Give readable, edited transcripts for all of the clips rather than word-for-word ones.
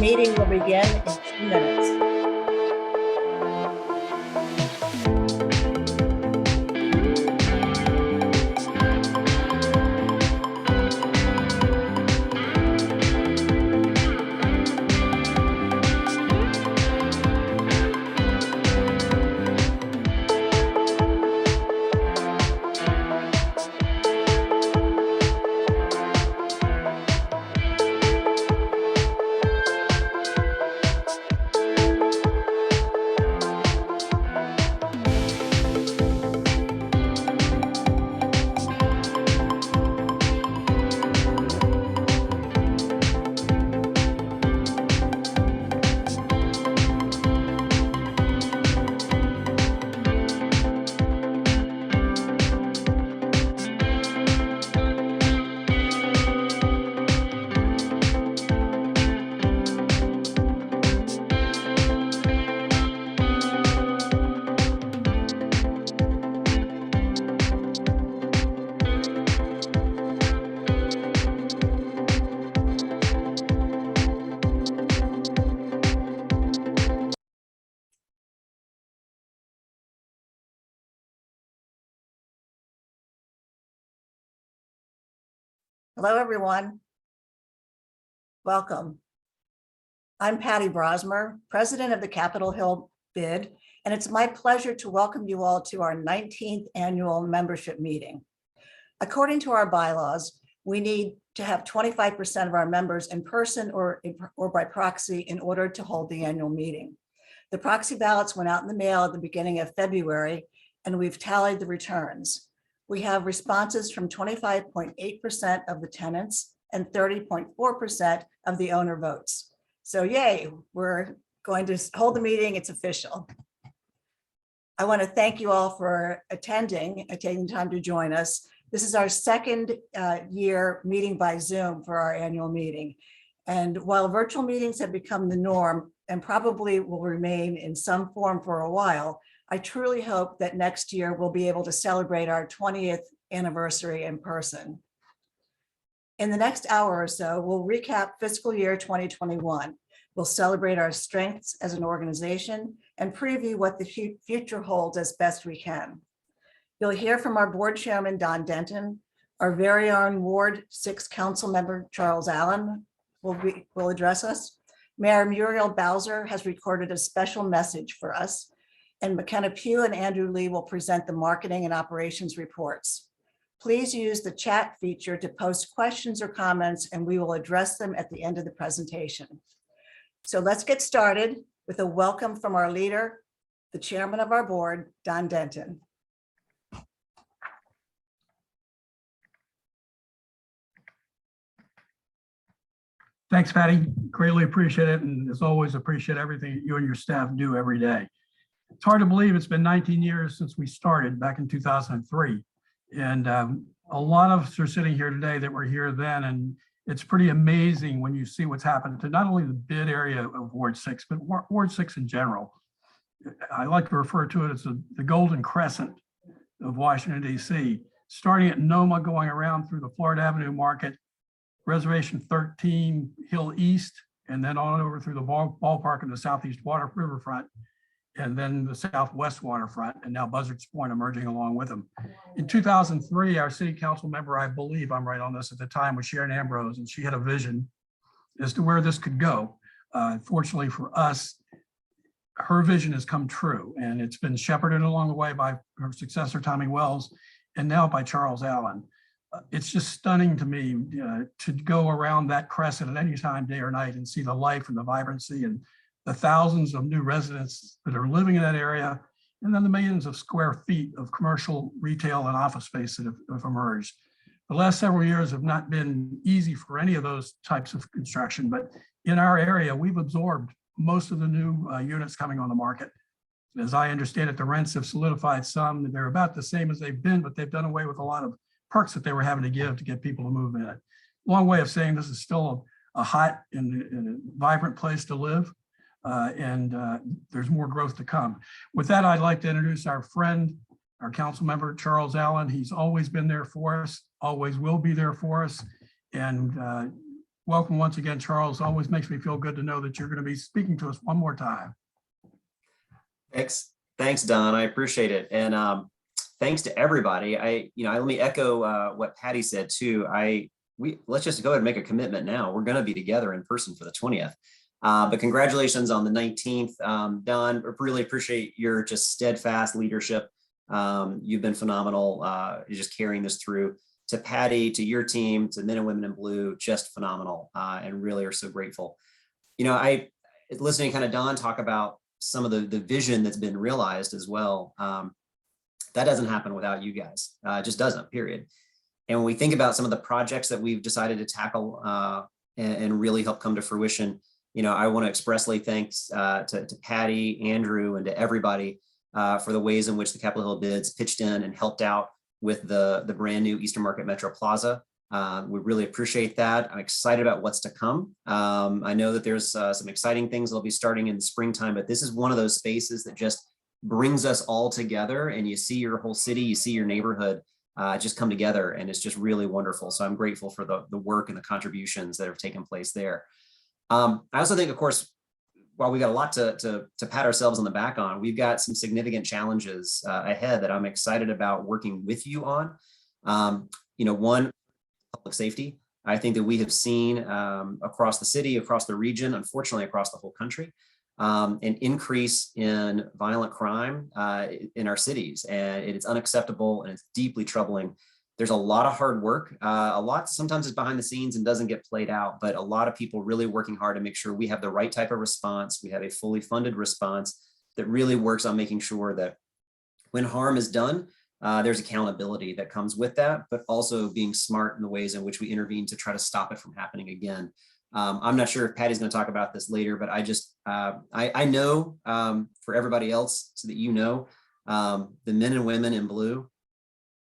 meeting will begin in 2 minutes. Hello, everyone. Welcome. I'm Patty Brosmer, president of the Capitol Hill BID, and it's my pleasure to welcome you all to our 19th annual membership meeting. According to our bylaws, we need to have 25% of our members in person or by proxy in order to hold the annual meeting. The proxy ballots went out in the mail at the beginning of February, and we've tallied the returns. We have responses from 25.8% of the tenants and 30.4% of the owner votes. So yay, we're going to hold the meeting, it's official. I want to thank you all for attending and taking time to join us. This is our second year meeting by Zoom for our annual meeting. And while virtual meetings have become the norm and probably will remain in some form for a while, I truly hope that next year we'll be able to celebrate our 20th anniversary in person. In the next hour or so, we'll recap fiscal year 2021. We'll celebrate our strengths as an organization and preview what the future holds as best we can. You'll hear from our board chairman, Don Denton, our very own Ward 6 council member, Charles Allen, will address us. Mayor Muriel Bowser has recorded a special message for us, and McKenna Pugh and Andrew Lee will present the marketing and operations reports. Please use the chat feature to post questions or comments, and we will address them at the end of the presentation. So let's get started with a welcome from our leader, the chairman of our board, Don Denton. Thanks, Patty. Greatly appreciate it. And as always, appreciate everything you and your staff do every day. It's hard to believe it's been 19 years since we started back in 2003. And a lot of us are sitting here today that were here then. And it's pretty amazing when you see what's happened to not only the BID area of Ward 6, but Ward 6 in general. I like to refer to it as the Golden Crescent of Washington, D.C., starting at Noma, going around through the Florida Avenue Market, Reservation 13, Hill East, and then on over through the ballpark in the Southeast Riverfront, and then the Southwest waterfront, and now Buzzards Point emerging along with them. In 2003, our city council member, I believe I'm right on this at the time, was Sharon Ambrose, and she had a vision as to where this could go. Fortunately for us, her vision has come true, and it's been shepherded along the way by her successor, Tommy Wells, and now by Charles Allen. It's just stunning to me to go around that crescent at any time, day or night, and see the life and the vibrancy and the thousands of new residents that are living in that area, and then the millions of square feet of commercial, retail, and office space that have emerged. The last several years have not been easy for any of those types of construction, but in our area, we've absorbed most of the new units coming on the market. As I understand it, the rents have solidified some. They're about the same as they've been, but they've done away with a lot of perks that they were having to give to get people to move in it. Long way of saying this is still a hot and vibrant place to live. And there's more growth to come. With that, I'd like to introduce our friend, our council member, Charles Allen. He's always been there for us, always will be there for us. And welcome once again, Charles. Always makes me feel good to know that you're going to be speaking to us one more time. Thanks, Don. I appreciate it. And thanks to everybody. Let me echo what Patty said too. Let's just go ahead and make a commitment now. We're going to be together in person for the 20th. But congratulations on the 19th. Don, really appreciate your just steadfast leadership. You've been phenomenal. You're just carrying this through. To Patty, to your team, to Men and Women in Blue, just phenomenal, and really are so grateful. I listening kind of Don talk about some of the vision that's been realized as well. That doesn't happen without you guys. It just doesn't, period. And when we think about some of the projects that we've decided to tackle and really help come to fruition, I want to expressly thanks to Patty, Andrew, and to everybody for the ways in which the Capitol Hill bids pitched in and helped out with the brand new Eastern Market Metro Plaza. We really appreciate that. I'm excited about what's to come. I know that there's some exciting things that'll be starting in the springtime, but this is one of those spaces that just brings us all together, and you see your whole city, you see your neighborhood just come together, and it's just really wonderful. So I'm grateful for the work and the contributions that have taken place there. I also think, of course, while we got a lot to pat ourselves on the back on, we've got some significant challenges ahead that I'm excited about working with you on. One, public safety. I think that we have seen across the city, across the region, unfortunately across the whole country, an increase in violent crime in our cities, and it's unacceptable and it's deeply troubling. There's a lot of hard work. A lot sometimes is behind the scenes and doesn't get played out, but a lot of people really working hard to make sure we have the right type of response. We have a fully funded response that really works on making sure that when harm is done, there's accountability that comes with that, but also being smart in the ways in which we intervene to try to stop it from happening again. I'm not sure if Patty's going to talk about this later, but I know for everybody else, so that the Men and Women in Blue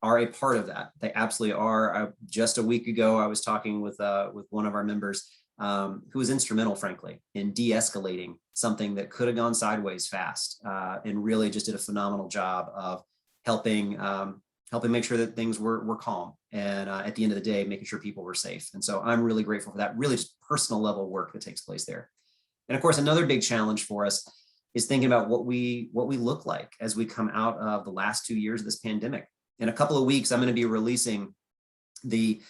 are a part of that. They absolutely are. Just a week ago, I was talking with one of our members who was instrumental, frankly, in de-escalating something that could have gone sideways fast, and really just did a phenomenal job of helping make sure that things were calm, and at the end of the day, making sure people were safe. And so I'm really grateful for that, really just personal level work that takes place there. And of course, another big challenge for us is thinking about what we look like as we come out of the last 2 years of this pandemic. In a couple of weeks, I'm going to be releasing the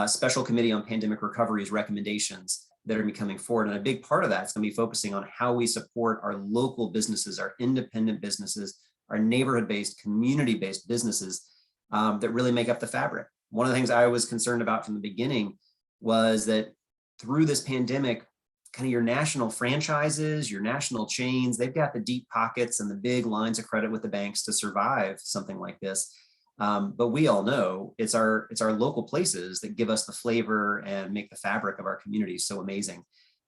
Special Committee on Pandemic Recovery's recommendations that are going to be coming forward. And a big part of that is going to be focusing on how we support our local businesses, our independent businesses, our neighborhood-based, community-based businesses that really make up the fabric. One of the things I was concerned about from the beginning was that through this pandemic, kind of your national franchises, your national chains, they've got the deep pockets and the big lines of credit with the banks to survive something like this. But we all know it's our local places that give us the flavor and make the fabric of our communities so amazing.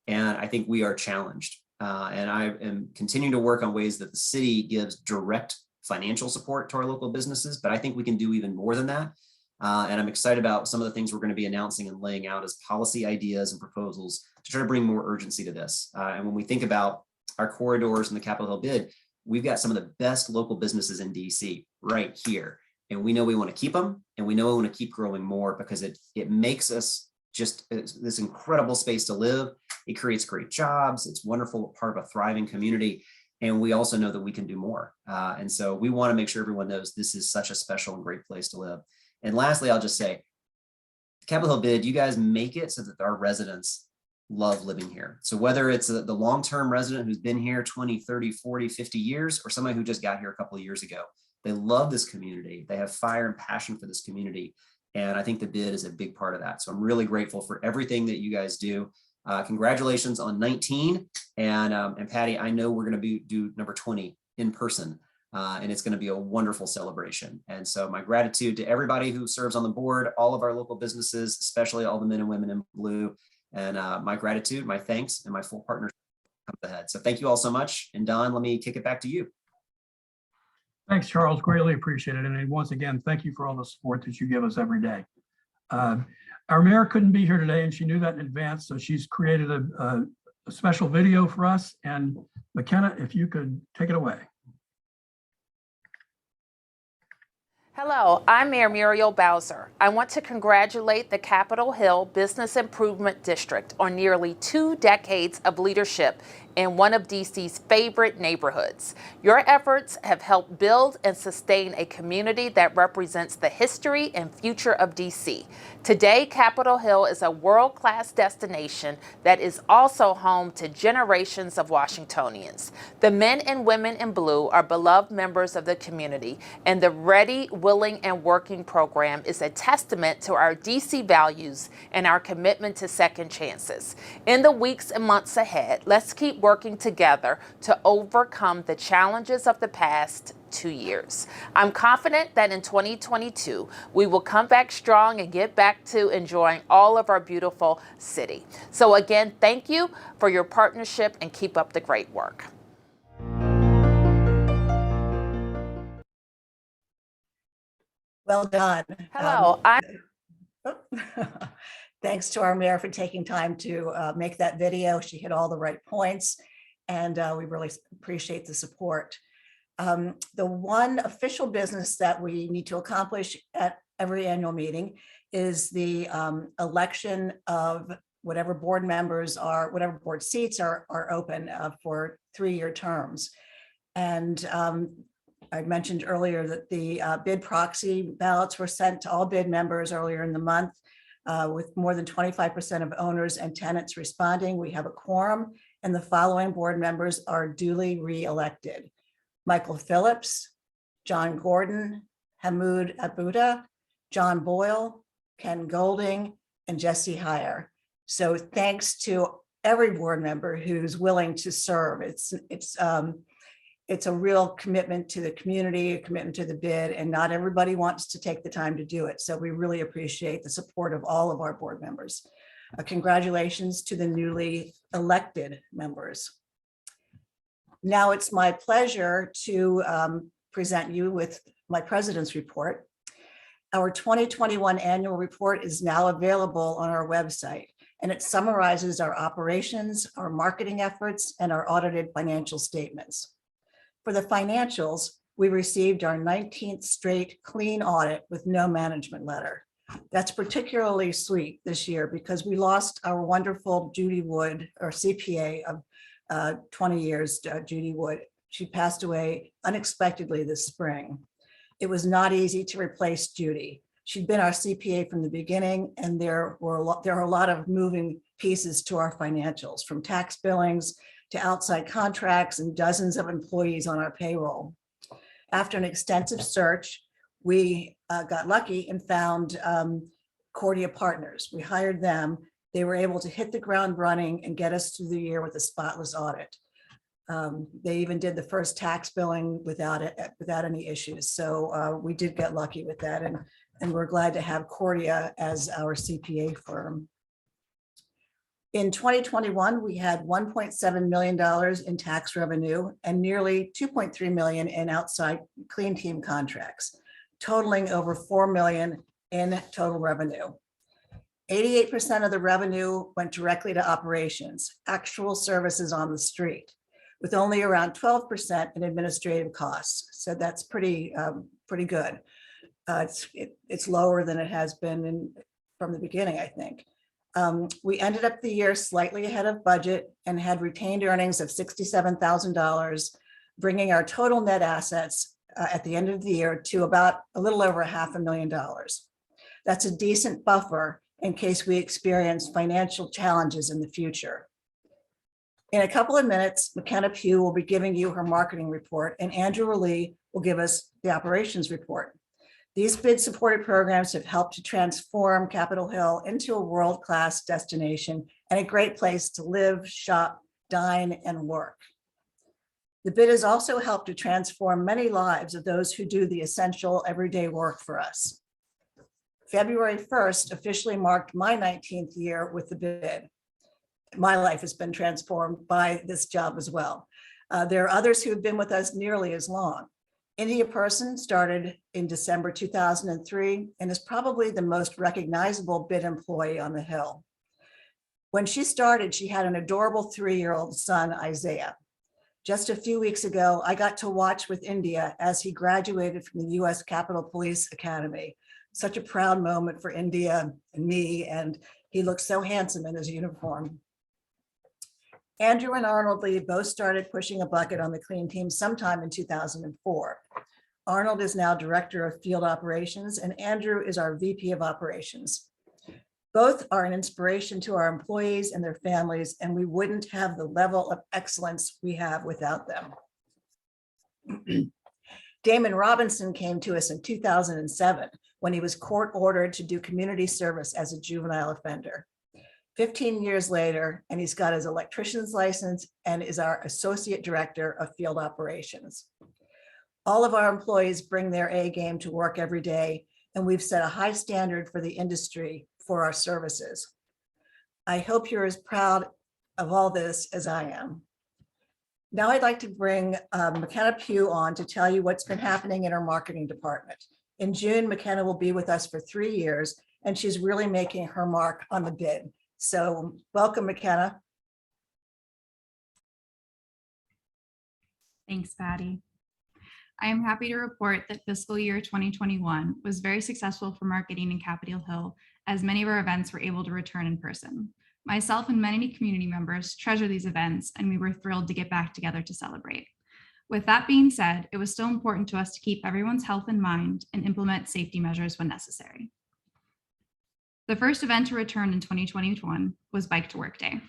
And I think we are challenged. And I am continuing to work on ways that the city gives direct financial support to our local businesses, but I think we can do even more than that. And I'm excited about some of the things we're going to be announcing and laying out as policy ideas and proposals to try to bring more urgency to this. And when we think about our corridors and the Capitol Hill bid, we've got some of the best local businesses in DC right here. And we know we want to keep them, and we know we want to keep growing more because it makes us just this incredible space to live. It creates great jobs. It's wonderful, part of a thriving community. And we also know that we can do more. And so we want to make sure everyone knows this is such a special and great place to live. And lastly, I'll just say, Capitol Hill bid, you guys make it so that our residents love living here. So whether it's the long-term resident who's been here 20, 30, 40, 50 years, or somebody who just got here a couple of years ago, they love this community. They have fire and passion for this community. And I think the bid is a big part of that. So I'm really grateful for everything that you guys do. Congratulations on 19. And Patty, I know we're going to do number 20 in person. And it's going to be a wonderful celebration. And so my gratitude to everybody who serves on the board, all of our local businesses, especially all the Men and Women in Blue. And my gratitude, my thanks, and my full partnership comes ahead. So thank you all so much. And Don, let me kick it back to you. Thanks, Charles. Greatly appreciate it. And once again, thank you for all the support that you give us every day. Our mayor couldn't be here today, and she knew that in advance. So she's created a special video for us. And McKenna, if you could take it away. Hello, I'm Mayor Muriel Bowser. I want to congratulate the Capitol Hill Business Improvement District on nearly 2 decades of leadership in one of DC's favorite neighborhoods. Your efforts have helped build and sustain a community that represents the history and future of DC. Today, Capitol Hill is a world-class destination that is also home to generations of Washingtonians. The men and women in blue are beloved members of the community, and the Ready, Willing, and Working program is a testament to our DC values and our commitment to second chances. In the weeks and months ahead, let's keep working together to overcome the challenges of the past 2 years. I'm confident that in 2022, we will come back strong and get back to enjoying all of our beautiful city. So again, thank you for your partnership and keep up the great work. Well done. Hello, I'm Thanks to our mayor for taking time to make that video. She hit all the right points, and we really appreciate the support. The one official business that we need to accomplish at every annual meeting is the election of whatever board members are, whatever board seats are open for 3-year terms. And I mentioned earlier that the bid proxy ballots were sent to all bid members earlier in the month. With more than 25% of owners and tenants responding, we have a quorum, and the following board members are duly re-elected: Michael Phillips, John Gordon, Hamoud Abuda, John Boyle, Ken Golding, and Jesse Heyer. So thanks to every board member who's willing to serve. It's a real commitment to the community, a commitment to the bid, and not everybody wants to take the time to do it. So we really appreciate the support of all of our board members. Congratulations to the newly elected members. Now it's my pleasure to present you with my president's report. Our 2021 annual report is now available on our website, and it summarizes our operations, our marketing efforts, and our audited financial statements. For the financials, we received our 19th straight clean audit with no management letter. That's particularly sweet this year because we lost our wonderful Judy Wood, our CPA of 20 years, Judy Wood. She passed away unexpectedly this spring. It was not easy to replace Judy. She'd been our CPA from the beginning, and there are a lot of moving pieces to our financials, from tax billings to outside contracts and dozens of employees on our payroll. After an extensive search, we got lucky and found Cordia Partners. We hired them. They were able to hit the ground running and get us through the year with a spotless audit. They even did the first tax billing without any issues. So we did get lucky with that, and we're glad to have Cordia as our CPA firm. In 2021, we had $1.7 million in tax revenue and nearly $2.3 million in outside clean team contracts, totaling over $4 million in total revenue. 88% of the revenue went directly to operations, actual services on the street, with only around 12% in administrative costs. So that's pretty good. It's lower than it has been from the beginning, I think. We ended up the year slightly ahead of budget and had retained earnings of $67,000, bringing our total net assets at the end of the year to about a little over $500,000. That's a decent buffer in case we experience financial challenges in the future. In a couple of minutes, McKenna Pugh will be giving you her marketing report, and Andrew Lee will give us the operations report. These bid-supported programs have helped to transform Capitol Hill into a world-class destination and a great place to live, shop, dine, and work. The bid has also helped to transform many lives of those who do the essential everyday work for us. February 1st officially marked my 19th year with the bid. My life has been transformed by this job as well. There are others who have been with us nearly as long. India Person started in December 2003 and is probably the most recognizable bid employee on the Hill. When she started, she had an adorable 3-year-old son, Isaiah. Just a few weeks ago, I got to watch with India as he graduated from the US Capitol Police Academy. Such a proud moment for India and me, and he looks so handsome in his uniform. Andrew and Arnold Lee both started pushing a bucket on the clean team sometime in 2004. Arnold is now Director of Field Operations, and Andrew is our VP of Operations. Both are an inspiration to our employees and their families, and we wouldn't have the level of excellence we have without them. Damon Robinson came to us in 2007 when he was court ordered to do community service as a juvenile offender. 15 years later, and he's got his electrician's license and is our Associate Director of Field Operations. All of our employees bring their A game to work every day, and we've set a high standard for the industry for our services. I hope you're as proud of all this as I am. Now I'd like to bring McKenna Pugh on to tell you what's been happening in our marketing department. In June, McKenna will be with us for 3 years, and she's really making her mark on the bid. So welcome, McKenna. Thanks, Patty. I am happy to report that fiscal year 2021 was very successful for marketing in Capitol Hill, as many of our events were able to return in person. Myself and many community members treasure these events, and we were thrilled to get back together to celebrate. With that being said, it was still important to us to keep everyone's health in mind and implement safety measures when necessary. The first event to return in 2021 was Bike to Work Day.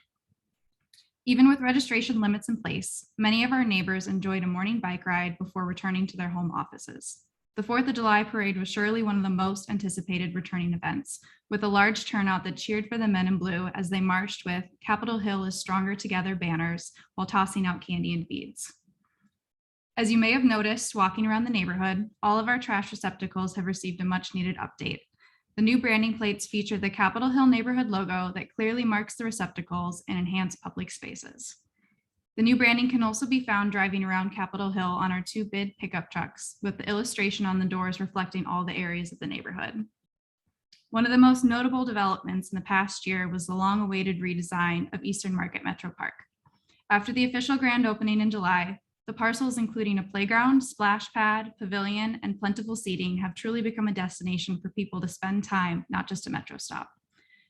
Even with registration limits in place, many of our neighbors enjoyed a morning bike ride before returning to their home offices. The 4th of July parade was surely one of the most anticipated returning events, with a large turnout that cheered for the men in blue as they marched with "Capitol Hill is Stronger Together" banners while tossing out candy and beads. As you may have noticed walking around the neighborhood, all of our trash receptacles have received a much needed update. The new branding plates feature the Capitol Hill neighborhood logo that clearly marks the receptacles and enhance public spaces. The new branding can also be found driving around Capitol Hill on our 2 bid pickup trucks, with the illustration on the doors reflecting all the areas of the neighborhood. One of the most notable developments in the past year was the long-awaited redesign of Eastern Market Metro Park. After the official grand opening in July, the parcels, including a playground, splash pad, pavilion, and plentiful seating, have truly become a destination for people to spend time, not just a metro stop.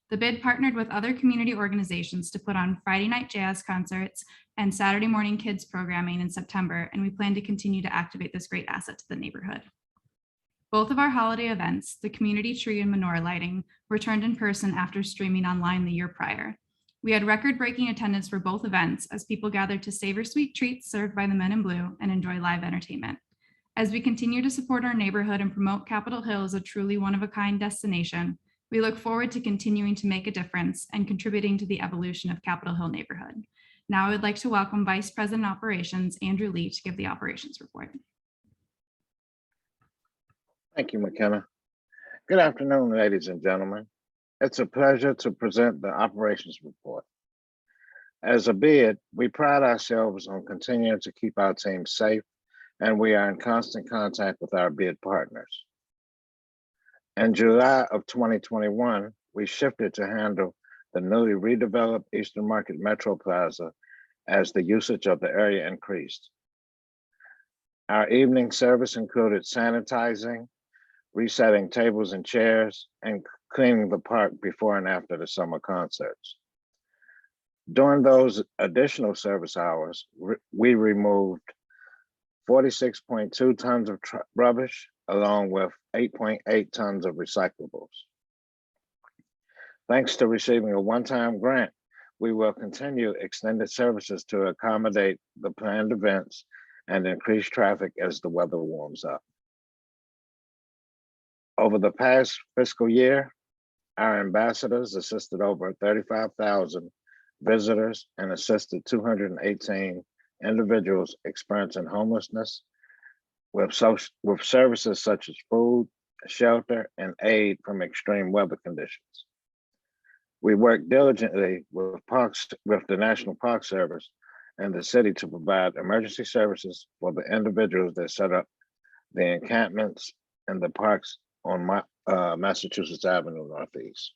The bid partnered with other community organizations to put on Friday night jazz concerts and Saturday morning kids programming in September, and we plan to continue to activate this great asset to the neighborhood. Both of our holiday events, the community tree and menorah lighting, returned in person after streaming online the year prior. We had record-breaking attendance for both events as people gathered to savor sweet treats served by the men in blue and enjoy live entertainment. As we continue to support our neighborhood and promote Capitol Hill as a truly one-of-a-kind destination, we look forward to continuing to make a difference and contributing to the evolution of Capitol Hill neighborhood. Now I would like to welcome Vice President Operations, Andrew Lee, to give the operations report. Thank you, McKenna. Good afternoon, ladies and gentlemen. It's a pleasure to present the operations report. As a bid, we pride ourselves on continuing to keep our team safe, and we are in constant contact with our bid partners. In July of 2021, we shifted to handle the newly redeveloped Eastern Market Metro Plaza as the usage of the area increased. Our evening service included sanitizing, resetting tables and chairs, and cleaning the park before and after the summer concerts. During those additional service hours, we removed 46.2 tons of rubbish, along with 8.8 tons of recyclables. Thanks to receiving a one-time grant, we will continue extended services to accommodate the planned events and increase traffic as the weather warms up. Over the past fiscal year, our ambassadors assisted over 35,000 visitors and assisted 218 individuals experiencing homelessness with services such as food, shelter, and aid from extreme weather conditions. We work diligently with the National Park Service and the city to provide emergency services for the individuals that set up the encampments and the parks on Massachusetts Avenue Northeast.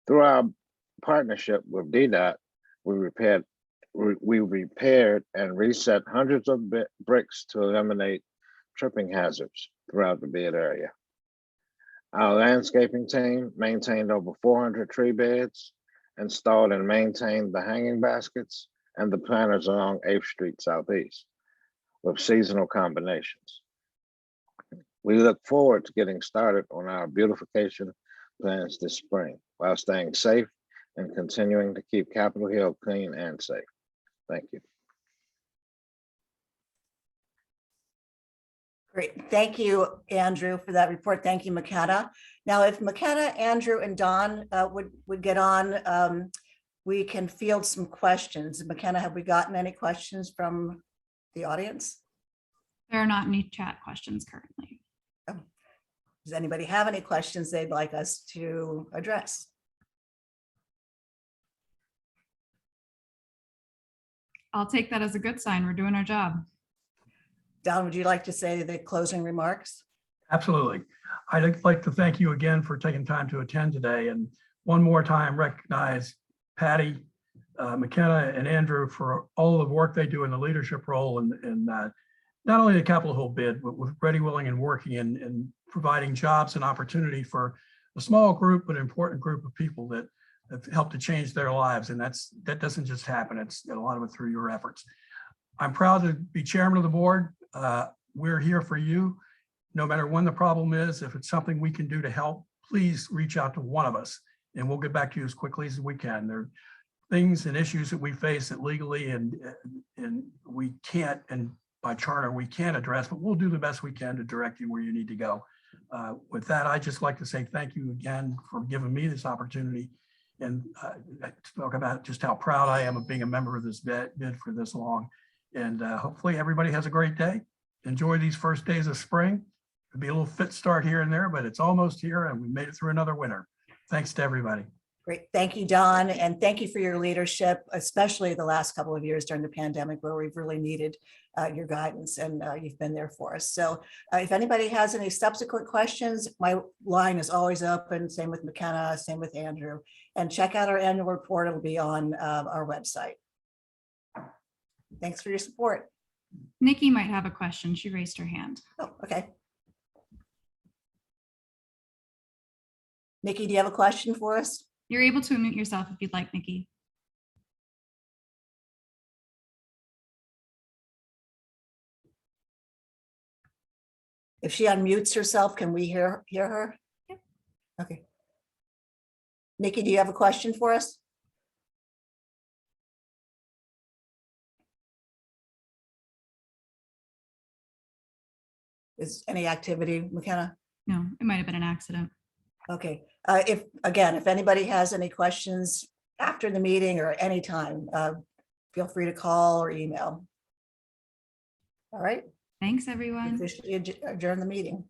Through our partnership with DDOT, we repaired we repaired and reset hundreds of bricks to eliminate tripping hazards throughout the bid area. Our landscaping team maintained over 400 tree beds, installed and maintained the hanging baskets and the planters along 8th Street Southeast with seasonal combinations. We look forward to getting started on our beautification plans this spring while staying safe and continuing to keep Capitol Hill clean and safe. Thank you. Great. Thank you, Andrew, for that report. Thank you, McKenna. Now, if McKenna, Andrew, and Don would get on, we can field some questions. McKenna, have we gotten any questions from the audience? There are not any chat questions currently. Does anybody have any questions they'd like us to address? I'll take that as a good sign. We're doing our job. Don, would you like to say the closing remarks? Absolutely. I'd like to thank you again for taking time to attend today, and one more time recognize Patty, McKenna, and Andrew for all the work they do in the leadership role in not only the Capitol Hill bid, but with Ready, Willing, and Working and providing jobs and opportunity for a small group, but important group of people that have helped to change their lives. And that doesn't just happen. It's a lot of it through your efforts. I'm proud to be chairman of the board. We're here for you. No matter when the problem is, if it's something we can do to help, please reach out to one of us and we'll get back to you as quickly as we can. There are things and issues that we face that legally and we can't, and by charter, we can't address, but we'll do the best we can to direct you where you need to go. With that, I'd just like to say thank you again for giving me this opportunity and talk about just how proud I am of being a member of this bid for this long. And hopefully everybody has a great day. Enjoy these first days of spring. It'll be a little fit start here and there, but it's almost here and we made it through another winter. Thanks to everybody. Great. Thank you, Don. And thank you for your leadership, especially the last couple of years during the pandemic where we've really needed your guidance and you've been there for us. So if anybody has any subsequent questions, my line is always open. Same with McKenna, same with Andrew. And check out our annual report. It'll be on our website. Thanks for your support. Nikki might have a question. She raised her hand. Oh, okay. Nikki, do you have a question for us? You're able to unmute yourself if you'd like, Nikki. If she unmutes herself, can we hear her? Yep. Okay. Nikki, do you have a question for us? Is any activity, McKenna? No, it might have been an accident. Okay, if anybody has any questions after the meeting or anytime, feel free to call or email. All right, Thanks, everyone. officially adjourn the meeting.